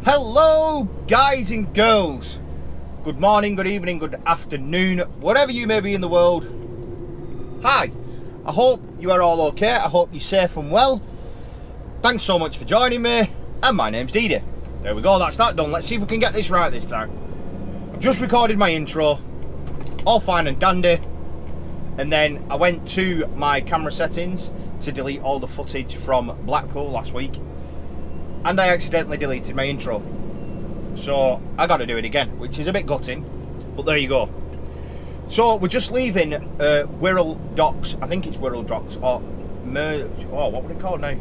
Hello guys and girls, good morning, good evening, good afternoon, wherever you may be in the world. Hi, I hope you are all okay, I hope you're safe and well. Thanks so much for joining me, and my name's Dede. There we go, that's that done. Let's see if we can get this right this time. I've just recorded my intro, all fine and dandy, and then I went to my camera settings to delete all the footage from Blackpool last week, and I accidentally deleted my intro. So I got to do it again, which is a bit gutting, but there you go. So we're just leaving Wirral Docks. I think it's Wirral Docks, or what would it called now?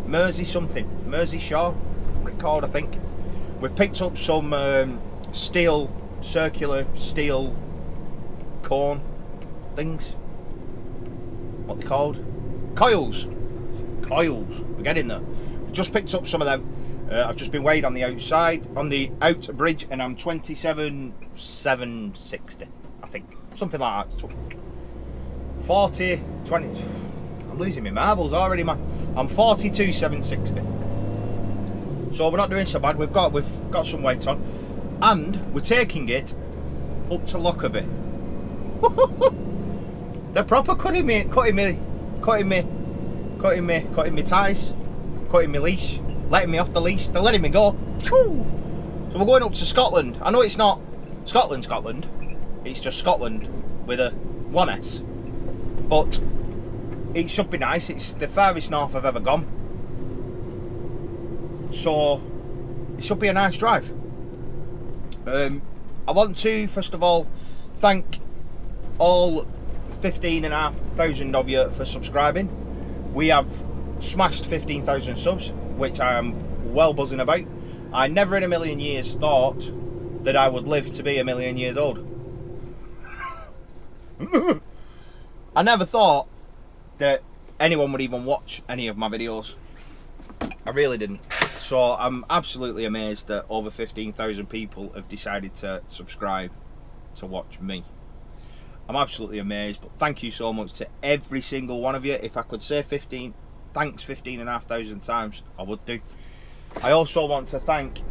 Mersey something, Mersey Shore, what it called, I think. We've picked up some circular steel cone things. What they called? Coils. We're getting there. Just picked up some of them. I've just been weighed on the outside, on the outer bridge, and I'm 27,760, I think, something like that. 40, 20. I'm losing my marbles already, man. I'm 42,760. So we're not doing so bad. We've got some weight on, and we're taking it up to Lockerbie. They're proper cutting me ties. Cutting my leash, letting me off the leash, they're letting me go. So we're going up to Scotland. I know it's not Scotland, it's just Scotland with a 1S, but it should be nice. It's the farthest north I've ever gone, so it should be a nice drive. I want to first of all thank all 15,500 of you for subscribing. We have smashed 15,000 subs, which I am well buzzing about. I never in a million years thought that I would live to be a million years old. I never thought that anyone would even watch any of my videos. I really didn't. So I'm absolutely amazed that over 15,000 people have decided to subscribe to watch me. I'm absolutely amazed, but thank you so much to every single one of you. If I could say 15,500 times, I would do. I also want to thank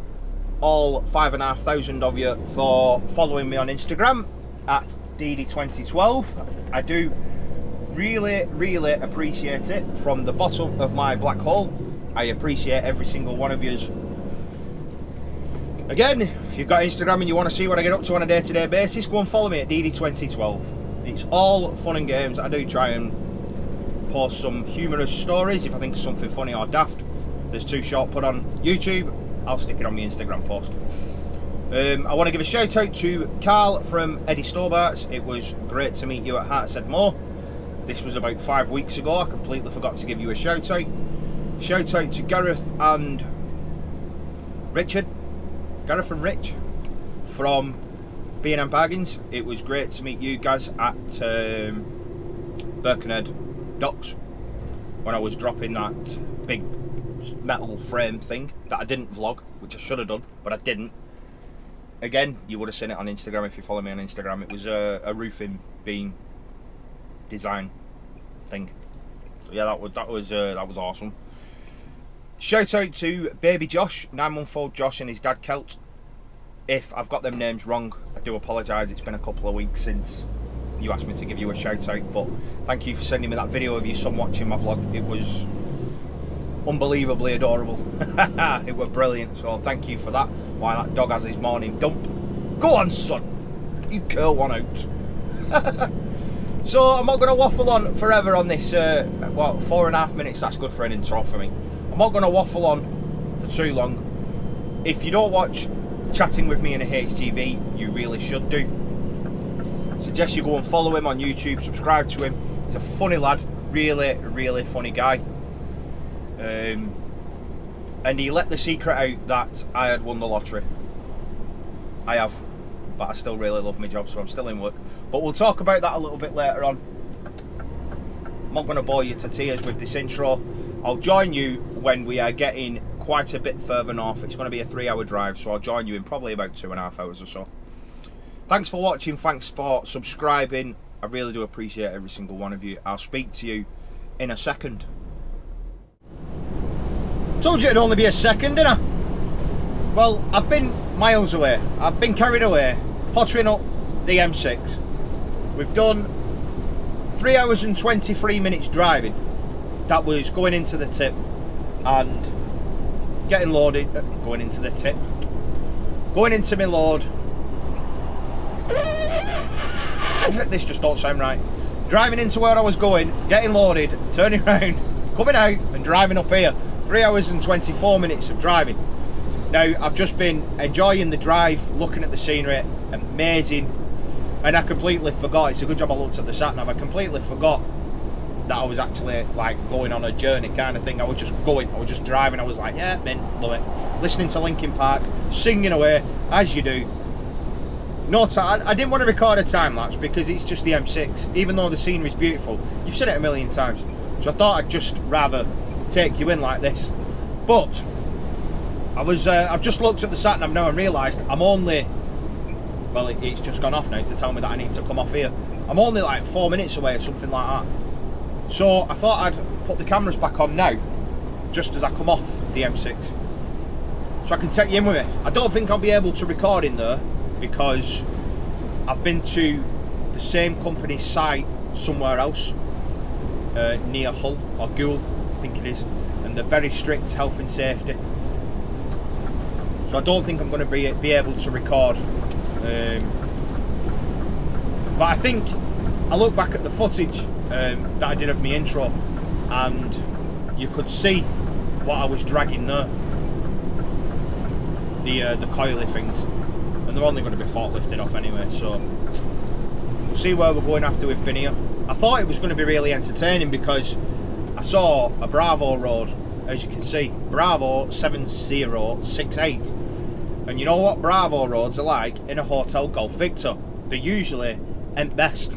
all 5,500 of you for following me on Instagram at Dede2012. I do really appreciate it from the bottom of my black hole. I appreciate every single one of yous. Again, if you've got Instagram and you want to see what I get up to on a day-to-day basis, go and follow me at Dede2012. It's all fun and games. I do try and post some humorous stories if I think of something funny or daft. There's too short put on YouTube, I'll stick it on my Instagram post. I want to give a shout out to Carl from Eddie Stobart's. It was great to meet you at Heartseed Moor. This was about 5 weeks ago. I completely forgot to give you a shout out. Shout out to Gareth and Richard. Gareth and Rich from B&M Bargains. It was great to meet you guys at Birkenhead Docks when I was dropping that big metal frame thing that I didn't vlog, which I should have done, but I didn't. Again, you would have seen it on Instagram if you follow me on Instagram. It was a roofing beam design thing. So yeah, that was awesome. Shout out to baby Josh, 9-month-old Josh, and his dad Kelt. If I've got them names wrong, I do apologise. It's been a couple of weeks since you asked me to give you a shout out, but thank you for sending me that video of your son watching my vlog. It was unbelievably adorable. It was brilliant, so thank you for that. While that dog has his morning dump. Go on, son, you curl one out. So I'm not going to waffle on forever on this 4.5 minutes. That's good for an intro for me. I'm not going to waffle on for too long. If you don't watch Chatting With Me in a HTV, you really should do. I suggest you go and follow him on YouTube, subscribe to him. He's a funny lad, really funny guy. And he let the secret out that I had won the lottery. I have, but I still really love my job, so I'm still in work. But we'll talk about that a little bit later on. I'm not going to bore you to tears with this intro. I'll join you when we are getting quite a bit further north. It's going to be a 3-hour drive, so I'll join you in probably about 2.5 hours or so. Thanks for watching, thanks for subscribing. I really do appreciate every single one of you. I'll speak to you in a second. Told you it'd only be a second, didn't I? Well, I've been miles away. I've been carried away, pottering up the M6. We've done 3 hours and 23 minutes driving. That was going into the tip and getting loaded. Going into the tip. Going into my load. This just don't sound right. Driving into where I was going, getting loaded, turning around, coming out and driving up here. 3 hours and 24 minutes of driving. Now, I've just been enjoying the drive, looking at the scenery, amazing, and I completely forgot, it's a good job I looked at the sat nav, I completely forgot that I was actually like going on a journey kind of thing. I was just going, I was just driving, I was like, yeah, mint, love it. Listening to Linkin Park, singing away, as you do. No time, I didn't want to record a time lapse because it's just the M6, even though the scenery's beautiful. You've seen it a million times, so I thought I'd just rather take you in like this. But I've just looked at the sat nav now and realised I'm only, well, it's just gone off now to tell me that I need to come off here. I'm only like 4 minutes away or something like that. So I thought I'd put the cameras back on now, just as I come off the M6, so I can take you in with me. I don't think I'll be able to record in there because I've been to the same company's site somewhere else, near Hull or GOOOOO, I think it is, and they're very strict health and safety. So I don't think I'm going to be able to record. But I think I look back at the footage that I did of my intro, and you could see what I was dragging there. The coily things, and they're only going to be forklifted off anyway. So we'll see where we're going after we've been here. I thought it was going to be really entertaining because I saw a Bravo road, as you can see, Bravo 7068. And you know what Bravo roads are like in a Hotel Golf Victor? They usually ain't best.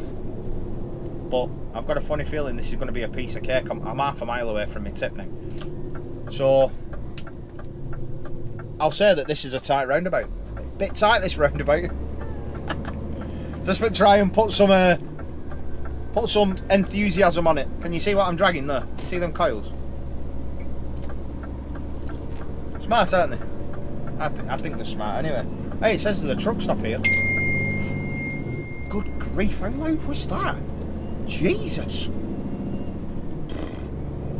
But I've got a funny feeling this is going to be a piece of cake. I'm half a mile away from my tip now. So I'll say that this is a tight roundabout. A bit tight, this roundabout. Just for try and put some enthusiasm on it. Can you see what I'm dragging there? You see them coils? Smart, aren't they? I think they're smart anyway. Hey, it says there's a truck stop here. Good grief, how loud was that? Jesus.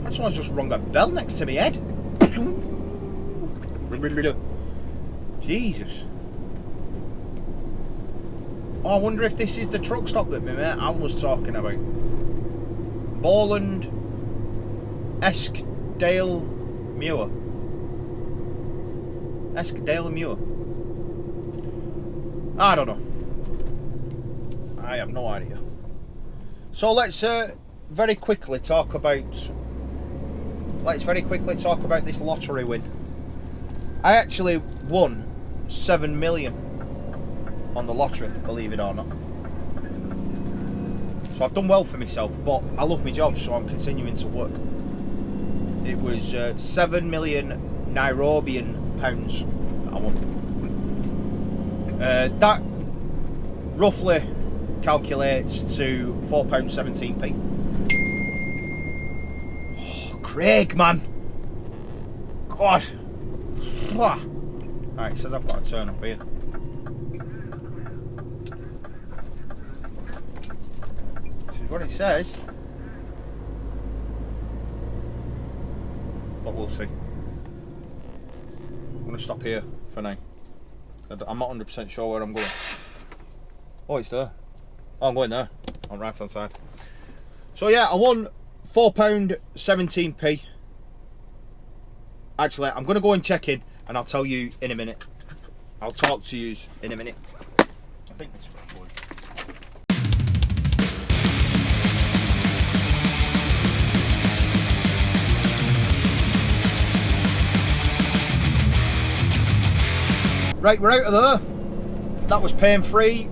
That someone's just rung a bell next to me head. Jesus. Oh, I wonder if this is the truck stop that my mate Al was talking about. Borland Eskdale Muir. Eskdale Muir. I don't know. I have no idea. So let's very quickly talk about this lottery win. I actually won 7 million on the lottery, believe it or not. So I've done well for myself, but I love my job, so I'm continuing to work. It was 7 million Nairobian pounds that I won. That roughly calculates to £4.17p. Oh, Craig, man. God. Right, it says I've got to turn up here. This is what it says. But we'll see. I'm going to stop here for now. I'm not 100% sure where I'm going. Oh, it's there. Oh, I'm going there. On the right hand side. So yeah, I won £4.17p. Actually, I'm going to go and check in and I'll tell you in a minute. I'll talk to you in a minute. I think this is where I'm going. Right, we're out of there. That was pain free,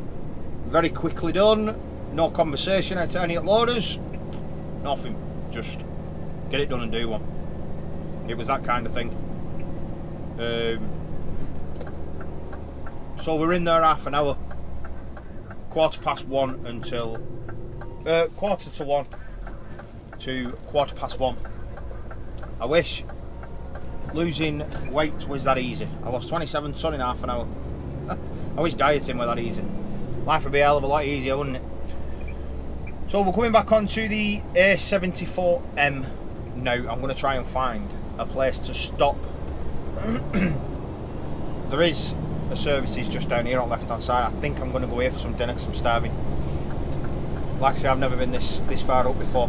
very quickly done, no conversation out to any loaders, nothing, just get it done and do one. It was that kind of thing. So we're in there half an hour, 1:15 until 1:45 to 1:15. I wish losing weight was that easy. I lost 27 ton in half an hour. I wish dieting were that easy. Life would be a hell of a lot easier, wouldn't it? So we're coming back onto the A74M now. I'm going to try and find a place to stop. There is a services just down here on the left hand side. I think I'm going to go here for some dinner because I'm starving. Like I say, I've never been this far up before.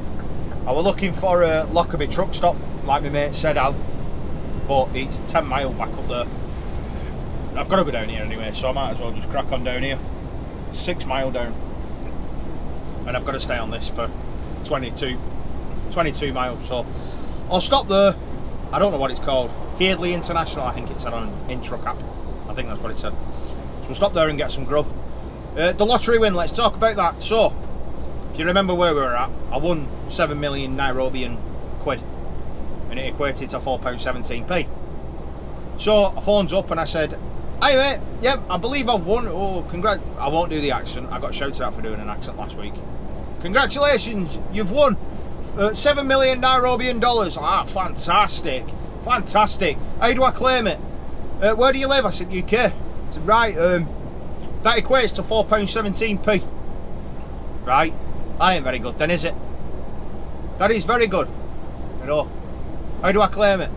I was looking for a Lockerbie truck stop, like my mate said, Al, but it's 10 mile back up there. I've got to go down here anyway, so I might as well just crack on down here. 6 mile down, and I've got to stay on this for 22 miles. So I'll stop there. I don't know what it's called. Heardley International, I think it said on Introcap. I think that's what it said. So we'll stop there and get some grub. The lottery win. Let's talk about that. So, if you remember where we were at, I won 7 million Nairobian quid, and it equated to £4.17p. So I phoned up and I said, "Hey mate, yeah, I believe I've won." "Oh, congrats!" I won't do the accent. I got shouted at for doing an accent last week. "Congratulations, you've won 7 million Nairobian dollars." "Ah, fantastic, fantastic. How do I claim it?" "Where do you live?" I said, "UK." I said, "Right, that equates to £4.17p. "Right, that ain't very good then, is it?" "That is very good." "You know, how do I claim it?"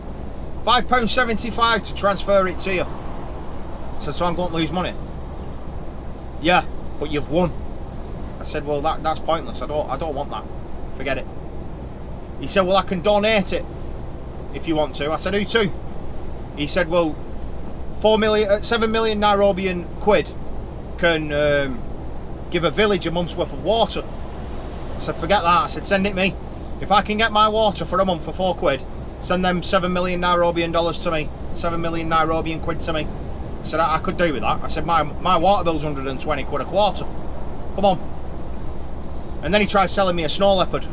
£5.75 to transfer it to you." I said, "So I'm going to lose money?" "Yeah, but you've won." I said, "Well, that's pointless. I don't want that. Forget it." He said, "Well, I can donate it if you want to." I said, "Who to?" He said, "Well, 7 million Nairobian quid can give a village a month's worth of water." I said, "Forget that." I said, "Send it me. If I can get my water for a month for 4 quid, send them 7 million Nairobian dollars to me, 7 million Nairobian quid to me." I said, I could do with that. I said, my water bill's 120 quid a quarter. Come on. And then he tried selling me a snow leopard.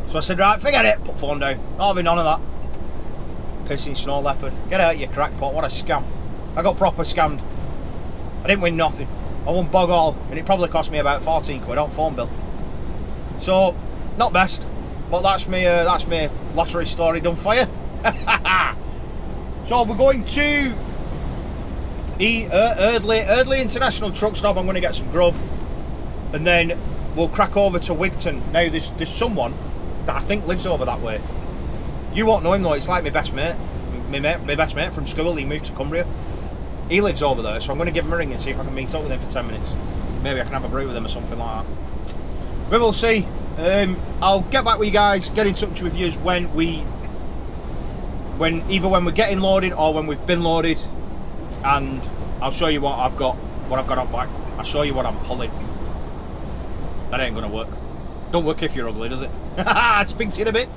So I said, "Right, forget it." Put phone down. Not having none of that. Pissing snow leopard. Get out, you crackpot. What a scam. I got proper scammed. I didn't win nothing. I won bog all, and it probably cost me about 14 quid on phone bill. So, not best. But that's my lottery story done for you. So we're going to Eardley International Truck Stop. I'm going to get some grub, and then we'll crack over to Wigton. Now there's someone that I think lives over that way. You won't know him though. It's like my best mate, my best mate from school. He moved to Cumbria. He lives over there, so I'm going to give him a ring and see if I can meet up with him for 10 minutes. Maybe I can have a brew with him or something like that. We will see. I'll get back with you guys, get in touch with you either when we're getting loaded or when we've been loaded, and I'll show you what I've got up back. I'll show you what I'm pulling. That ain't gonna work. Don't work if you're ugly, does it? Speak to you in a bit.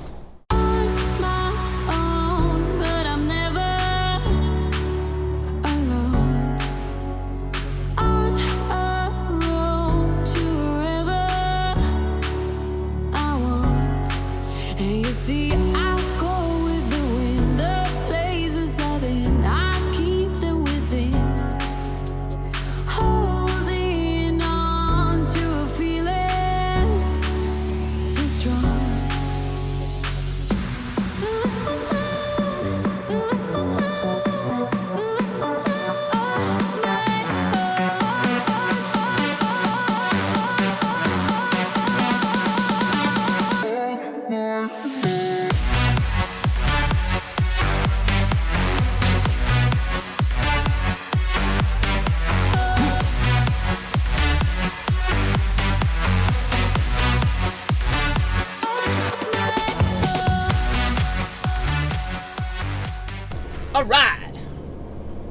Alright,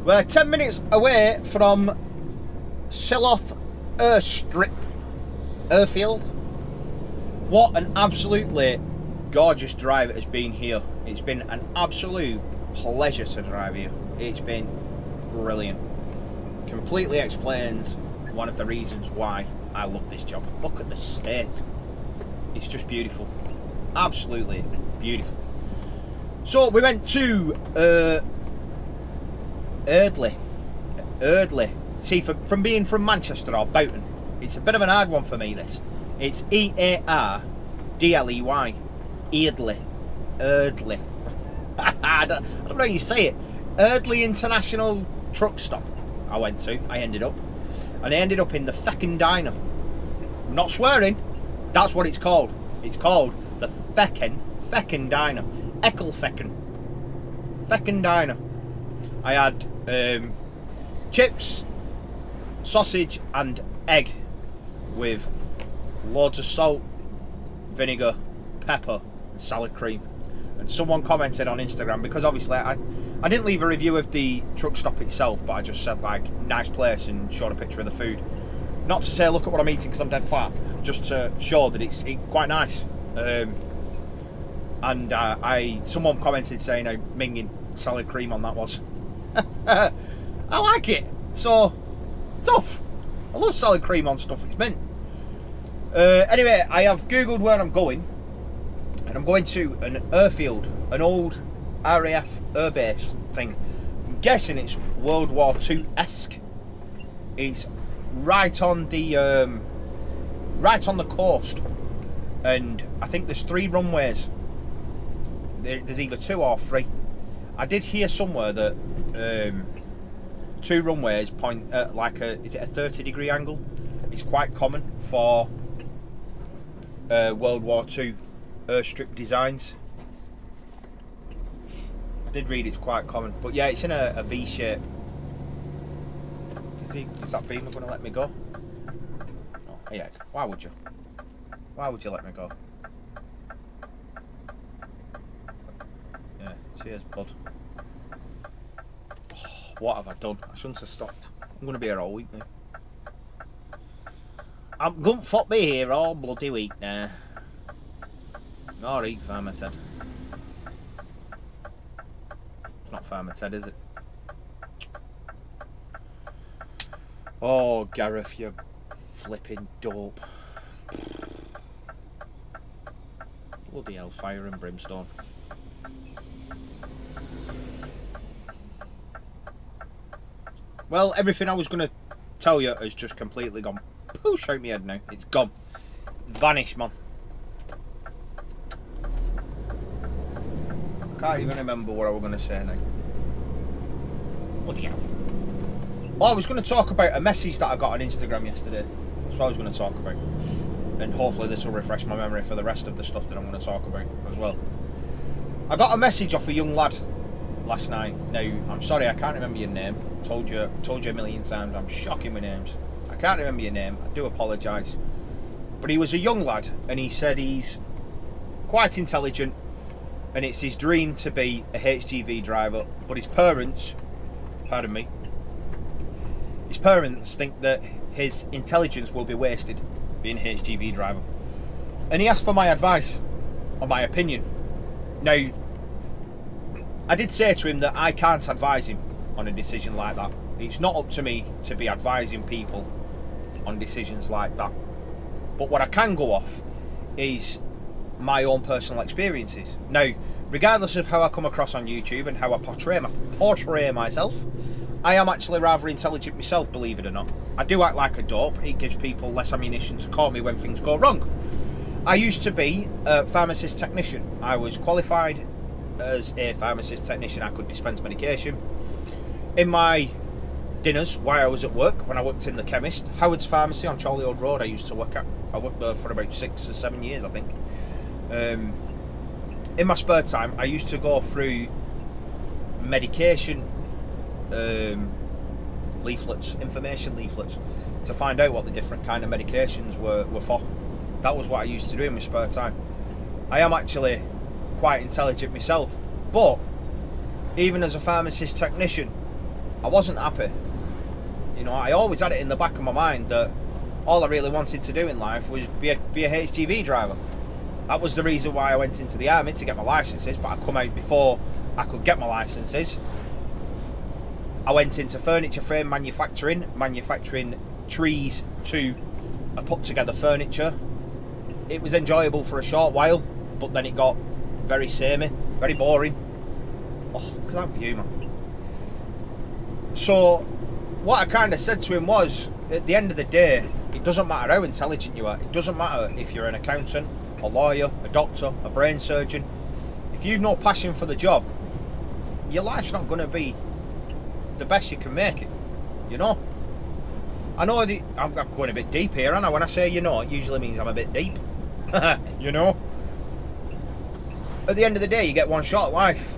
we're 10 minutes away from Silloth Airfield. What an absolutely gorgeous drive it has been here. It's been an absolute pleasure to drive here. It's been brilliant. Completely explains one of the reasons why I love this job. Look at the state. It's just beautiful. Absolutely beautiful. So we went to Eardley. See, from being from Manchester or Boughton, it's a bit of an hard one for me, this. It's E-A-R-D-L-E-Y. Eardley. I don't know how you say it. Eardley International Truck Stop I ended up. And I ended up in the feckin' diner. I'm not swearing. That's what it's called. It's called the feckin' diner. Feckin' diner. I had chips, sausage and egg with loads of salt, vinegar, pepper and salad cream. And someone commented on Instagram, because obviously I didn't leave a review of the truck stop itself, but I just said like nice place and showed a picture of the food. Not to say look at what I'm eating because I'm dead fat, just to show that it's quite nice. And someone commented saying how minging salad cream on that was. I like it. So tough. I love salad cream on stuff. It's mint. Anyway, I have googled where I'm going, and I'm going to an airfield, an old RAF air base thing. I'm guessing it's World War II-esque. It's right on the coast, and I think there's 3 runways. There's either 2 or 3. I did hear somewhere that 2 runways point at is it a 30-degree angle? It's quite common for World War II airstrip designs. I did read it's quite common, but yeah, it's in a V shape. Is that beamer going to let me go? Oh, yeah. Why would you? Why would you let me go? Yeah. Cheers, bud. Oh, what have I done? I shouldn't have stopped. I'm going to be here all week now. I'm going to be here all bloody week now. Alright, Farmer Ted. It's not Farmer Ted, is it? Oh, Gareth, you flipping dope. Bloody hell, fire and brimstone. Well, everything I was going to tell you has just completely gone poosh out my head now. It's gone. Vanished, man. I can't even remember what I was going to say now. Bloody hell. Oh, I was going to talk about a message that I got on Instagram yesterday. That's what I was going to talk about. And hopefully this will refresh my memory for the rest of the stuff that I'm going to talk about as well. I got a message off a young lad last night. Now, I'm sorry, I can't remember your name. Told you a million times, I'm shocking with names. I can't remember your name, I do apologise. But he was a young lad, and he said he's quite intelligent, and it's his dream to be a HGV driver, but his parents, pardon me, his parents think that his intelligence will be wasted being a HGV driver. And he asked for my advice, or my opinion. Now, I did say to him that I can't advise him on a decision like that. It's not up to me to be advising people on decisions like that. But what I can go off is my own personal experiences. Now, regardless of how I come across on YouTube and how I portray myself, I am actually rather intelligent myself, believe it or not. I do act like a dope. It gives people less ammunition to call me when things go wrong. I used to be a pharmacist technician. I was qualified as a pharmacist technician. I could dispense medication. In my dinners while I was at work, when I worked in the chemist, Howard's Pharmacy on Charlie Old Road, I used to work at. I worked there for about 6 or 7 years, I think. In my spare time, I used to go through medication leaflets, information leaflets, to find out what the different kind of medications were for. That was what I used to do in my spare time. I am actually quite intelligent myself, but even as a pharmacist technician, I wasn't happy. You know, I always had it in the back of my mind that all I really wanted to do in life was be a HGV driver. That was the reason why I went into the army, to get my licenses, but I come out before I could get my licenses. I went into furniture frame manufacturing trees to put together furniture. It was enjoyable for a short while, but then it got very samey, very boring. Oh, look at that view, man. So what I kind of said to him was, at the end of the day, it doesn't matter how intelligent you are. It doesn't matter if you're an accountant, a lawyer, a doctor, a brain surgeon. If you've no passion for the job, your life's not going to be the best you can make it, you know. I know I'm going a bit deep here, aren't I? When I say you know, it usually means I'm a bit deep. You know? At the end of the day, you get one shot at life.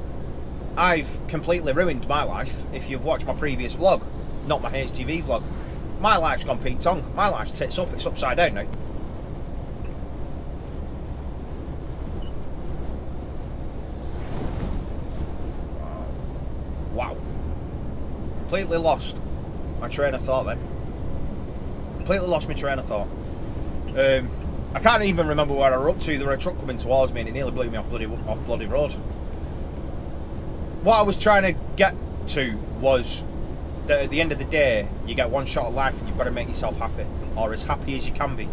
I've completely ruined my life. If you've watched my previous vlog, not my HTV vlog, my life's gone Pete Tong. My life's tits up, it's upside down now. Wow. Completely lost my train of thought then. Completely lost my train of thought. I can't even remember where I were up to. There was a truck coming towards me and it nearly blew me off bloody road. What I was trying to get to was that at the end of the day, you get one shot at life and you've got to make yourself happy, or as happy as you can be.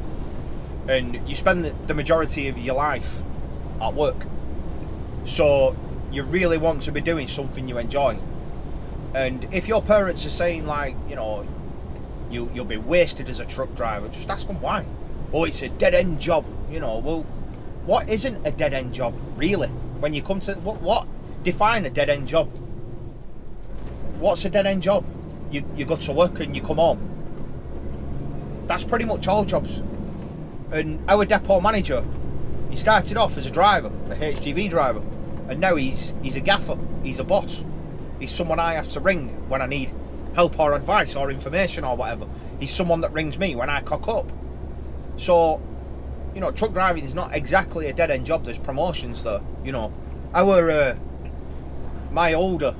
And you spend the majority of your life at work. So you really want to be doing something you enjoy. And if your parents are saying, like, you know, you'll be wasted as a truck driver, just ask them why. Oh, it's a dead-end job. You know, well, what isn't a dead-end job, really? When you come to, what define a dead-end job? What's a dead-end job? You go to work and you come home. That's pretty much all jobs. And our depot manager, he started off as a driver, a HGV driver, and now he's a gaffer, he's a boss. He's someone I have to ring when I need help or advice or information or whatever. He's someone that rings me when I cock up. So, you know, truck driving is not exactly a dead-end job. There's promotions there, you know. My older,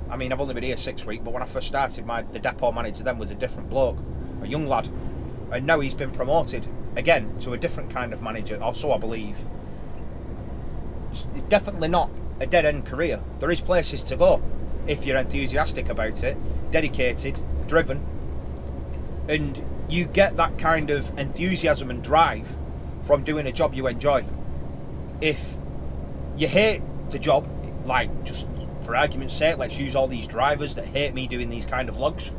I mean, I've only been here 6 weeks, but when I first started, the depot manager then was a different bloke, a young lad. And now he's been promoted, again, to a different kind of manager, or so I believe. It's definitely not a dead-end career. There is places to go, if you're enthusiastic about it, dedicated, driven, and you get that kind of enthusiasm and drive from doing a job you enjoy. If you hate the job, like, just for argument's sake, let's use all these drivers that hate me doing these kind of vlogs.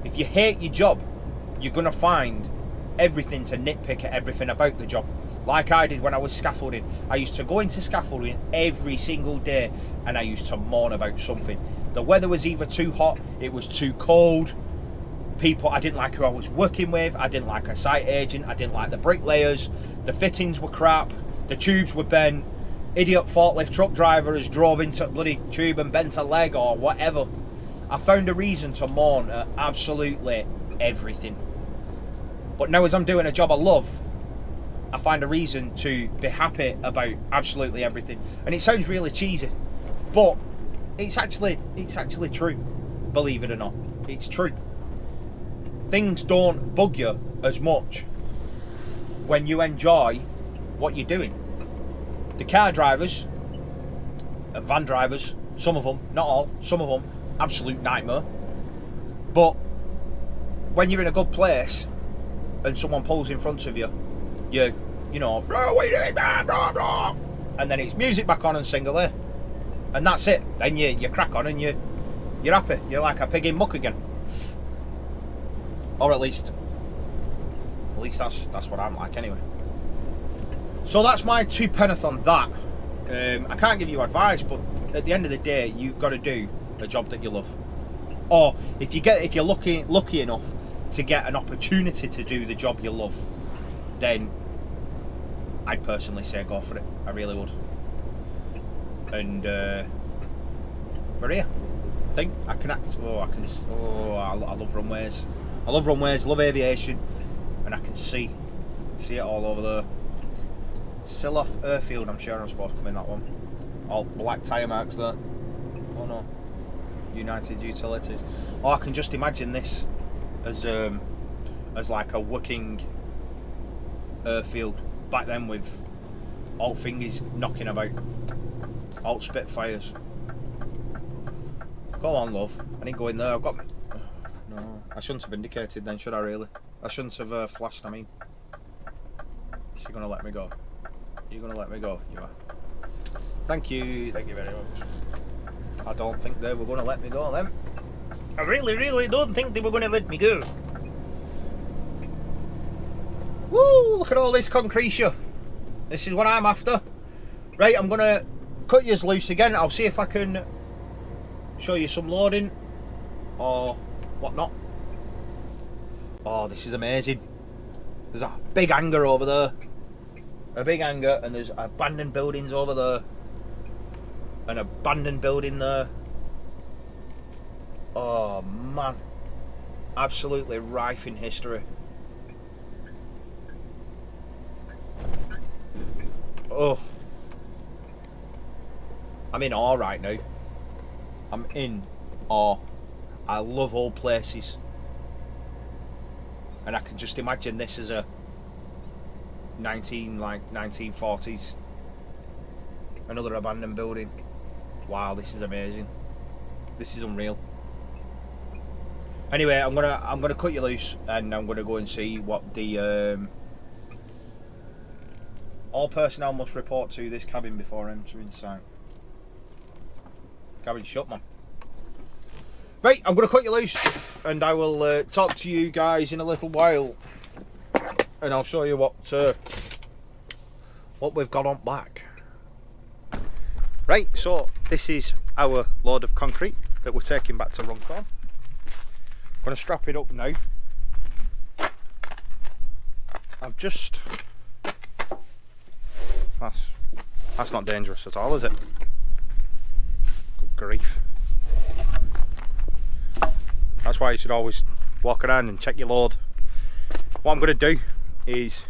If you hate your job, you're going to find everything to nitpick at everything about the job. Like I did when I was scaffolding. I used to go into scaffolding every single day and I used to moan about something. The weather was either too hot, it was too cold, people, I didn't like who I was working with, I didn't like a site agent, I didn't like the bricklayers, the fittings were crap, the tubes were bent, idiot forklift truck driver has drove into a bloody tube and bent a leg or whatever. I found a reason to moan at absolutely everything. But now as I'm doing a job I love, I find a reason to be happy about absolutely everything. And it sounds really cheesy, but it's actually true. Believe it or not, it's true. Things don't bug you as much when you enjoy what you're doing. The car drivers and van drivers, some of them, not all, some of them, absolute nightmare. But when you're in a good place and someone pulls in front of you, you know, and then it's music back on and sing away, and that's it. Then you crack on and you're happy. You're like a pig in muck again, or at least that's what I'm like anyway. So that's my 2 penneth on that. I can't give you advice, but at the end of the day, you've got to do a job that you love. Or if you're lucky enough to get an opportunity to do the job you love, then I'd personally say go for it. I really would. And we're here. I think I can act. I love runways. I love runways. Love aviation, and I can see it all over there. Silloth Airfield. I'm sure I'm supposed to come in that one. All black tyre marks there. Oh no. United Utilities. Oh, I can just imagine this as like a working airfield back then, with all thingies knocking about, all Spitfires. Go on, love. I didn't go in there. I've got me. No, I shouldn't have indicated then, should I? Really? I shouldn't have flashed. I mean, is she gonna let me go? You're gonna let me go? You are. Thank you very much. I don't think they were gonna let me go then. I really don't think they were gonna let me go. Woo! Look at all this concretia. This is what I'm after. Right, I'm gonna cut yours loose again. I'll see if I can show you some loading or whatnot. Oh, this is amazing. There's a big hangar over there. A big hangar, and there's abandoned buildings over there. An abandoned building there. Oh man. Absolutely rife in history. Oh. I'm in awe right now. I'm in awe. I love old places. And I can just imagine this as a 1940s. Another abandoned building. Wow, this is amazing. This is unreal. Anyway, I'm gonna cut you loose, and I'm gonna go and see what the all personnel must report to this cabin before entering site. Cabin's shut, man. Right, I'm gonna cut you loose, and I will talk to you guys in a little while, and I'll show you what we've got on back. Right, so this is our load of concrete that we're taking back to Runcorn. I'm going to strap it up now. I've just... That's not dangerous at all, is it? Good grief. That's why you should always walk around and check your load. What I'm going to do is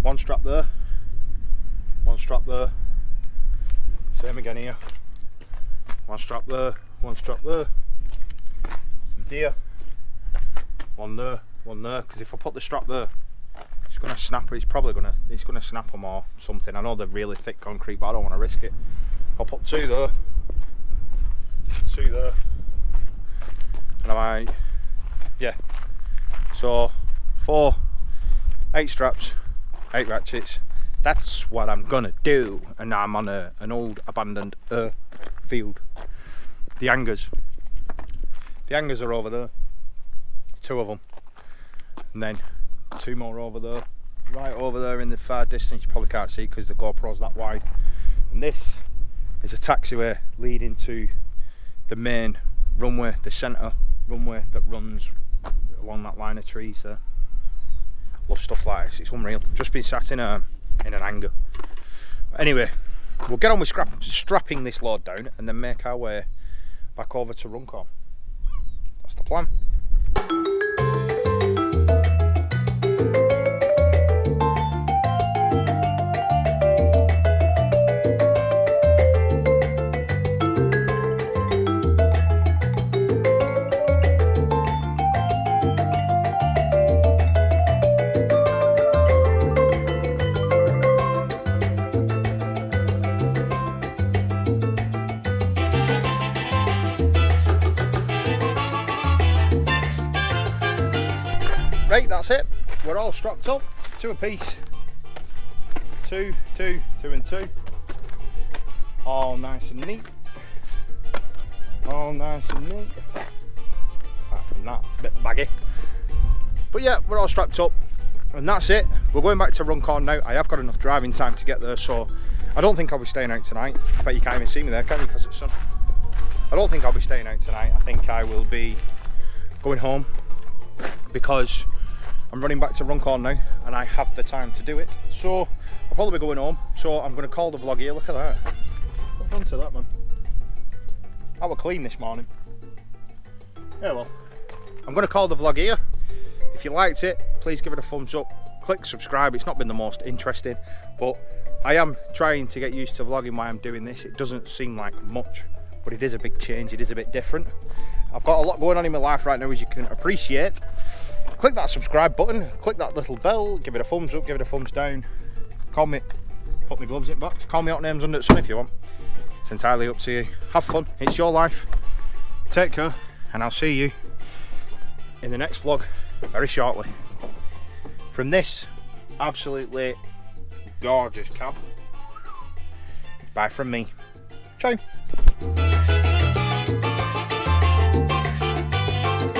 one strap there, one strap there, same again here, one strap there, one strap there, there, one there, because if I put the strap there, it's going to snap. It's going to snap them or something. I know they're really thick concrete, but I don't want to risk it. I'll put two there, and I might, yeah, so 8 straps, 8 ratchets. That's what I'm gonna do. And I'm on an old abandoned field. The hangars are over there, 2 of them, and then 2 more over there, right over there in the far distance. You probably can't see because the GoPro's that wide. And this is a taxiway leading to the main runway, the centre runway that runs along that line of trees there. Love stuff like this, it's unreal. Just been sat in an hangar. Anyway, we'll get on with strapping this load down and then make our way back over to Runcorn. That's the plan. Right, that's it. We're all strapped up, 2 apiece. 2, 2, 2 and 2. All nice and neat. All nice and neat. Apart from that, a bit baggy. But yeah, we're all strapped up. And that's it. We're going back to Runcorn now. I have got enough driving time to get there, so I don't think I'll be staying out tonight. I bet you can't even see me there, can you, because it's sun. I don't think I'll be staying out tonight. I think I will be going home, because I'm running back to Runcorn now and I have the time to do it. So I'll probably be going home. So I'm going to call the vlog here. Look at that. What front of that, man? I was clean this morning. Yeah, well, I'm going to call the vlog here. If you liked it, please give it a thumbs up. Click subscribe. It's not been the most interesting, but I am trying to get used to vlogging while I'm doing this. It doesn't seem like much, but it is a big change. It is a bit different. I've got a lot going on in my life right now, as you can appreciate. Click that subscribe button, click that little bell, give it a thumbs up, give it a thumbs down. Call me, put my gloves in box, call me hot names under the sun if you want. It's entirely up to you. Have fun, it's your life. Take care, and I'll see you in the next vlog very shortly. From this absolutely gorgeous cab, bye from me. Ciao.